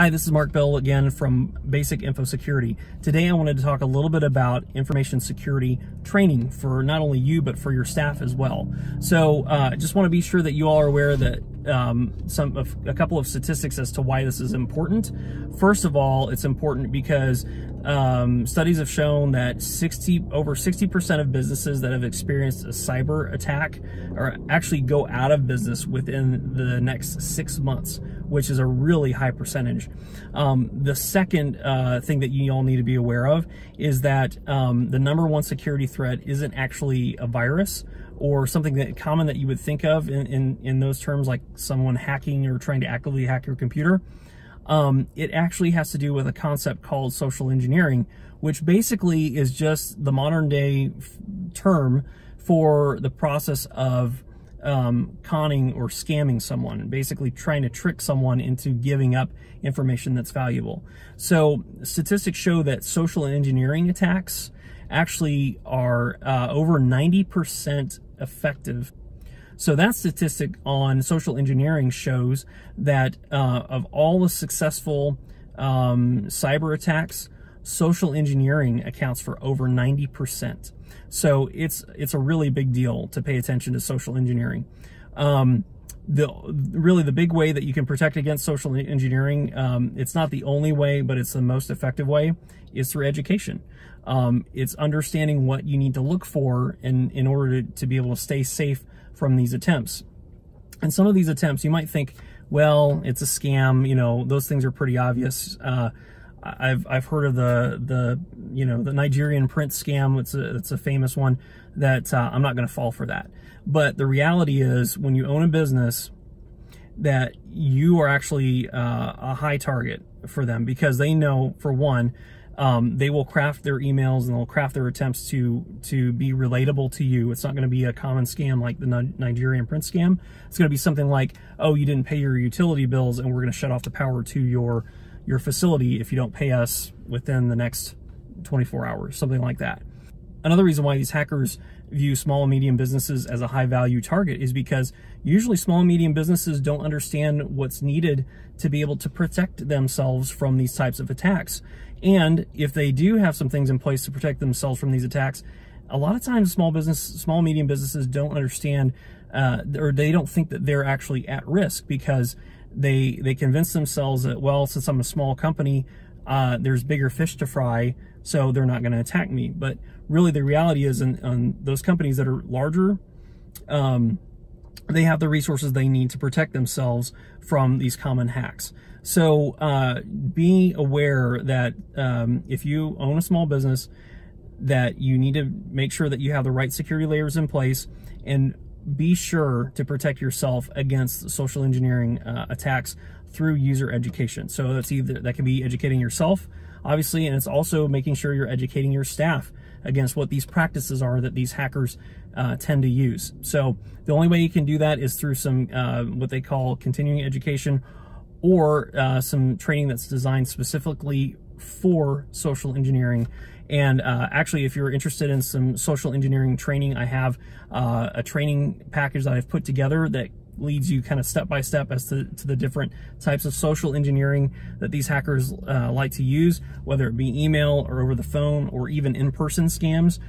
Hi, this is Mark Bell again from Basic Info Security. Today I wanted to talk a little bit about information security training for not only you, but for your staff as well. So I just want to be sure that you all are aware that a couple of statistics as to why this is important. First of all, it's important because studies have shown that over 60% of businesses that have experienced a cyber attack are actually go out of business within the next 6 months, which is a really high percentage. The second thing that you all need to be aware of is that the #1 security threat isn't actually a virus or something that common that you would think of in those terms, like someone hacking or trying to actively hack your computer. It actually has to do with a concept called social engineering, which basically is just the modern day term for the process of conning or scamming someone, basically trying to trick someone into giving up information that's valuable. So statistics show that social engineering attacks actually are over 90% effective. So that statistic on social engineering shows that of all the successful cyber attacks, social engineering accounts for over 90%. So it's a really big deal to pay attention to social engineering. Really the big way that you can protect against social engineering, it's not the only way, but it's the most effective way, is through education. It's understanding what you need to look for in order to be able to stay safe from these attempts. And some of these attempts, you might think, well, it's a scam, you know, those things are pretty obvious. I've heard of the Nigerian print scam. It's a famous one that I'm not going to fall for that. But the reality is, when you own a business, that you are actually a high target for them, because they know, for one, they will craft their emails and they'll craft their attempts to be relatable to you. It's not going to be a common scam like the Nigerian print scam. It's going to be something like, oh, you didn't pay your utility bills and we're going to shut off the power to your facility if you don't pay us within the next 24 hours, something like that. Another reason why these hackers view small and medium businesses as a high value target is because usually small and medium businesses don't understand what's needed to be able to protect themselves from these types of attacks. And if they do have some things in place to protect themselves from these attacks, a lot of times small and medium businesses don't understand or they don't think that they're actually at risk, because they convince themselves that, well, since I'm a small company, there's bigger fish to fry, so they're not going to attack me. But really the reality is, on those companies that are larger, they have the resources they need to protect themselves from these common hacks. So be aware that if you own a small business, that you need to make sure that you have the right security layers in place, and be sure to protect yourself against social engineering attacks through user education. So that can be educating yourself, obviously, and it's also making sure you're educating your staff against what these practices are that these hackers tend to use. So the only way you can do that is through some what they call continuing education, or some training that's designed specifically for social engineering. And actually, if you're interested in some social engineering training, I have a training package that I've put together that leads you kind of step by step as to the different types of social engineering that these hackers like to use, whether it be email or over the phone or even in-person scams.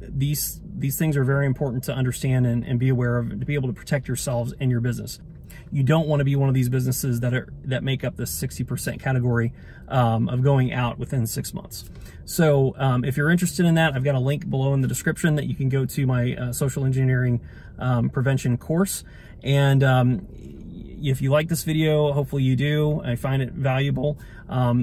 These things are very important to understand and be aware of, to be able to protect yourselves and your business. You don't want to be one of these businesses that make up this 60% category of going out within 6 months. So if you're interested in that, I've got a link below in the description that you can go to my social engineering prevention course. And if you like this video, hopefully you do, I find it valuable,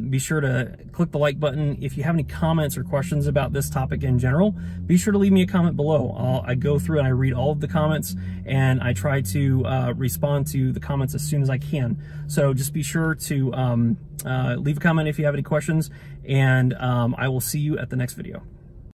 be sure to click the like button. If you have any comments or questions about this topic in general, be sure to leave me a comment below. I go through and I read all of the comments, and I try to respond to the comments as soon as I can. So just be sure to leave a comment if you have any questions, and I will see you at the next video.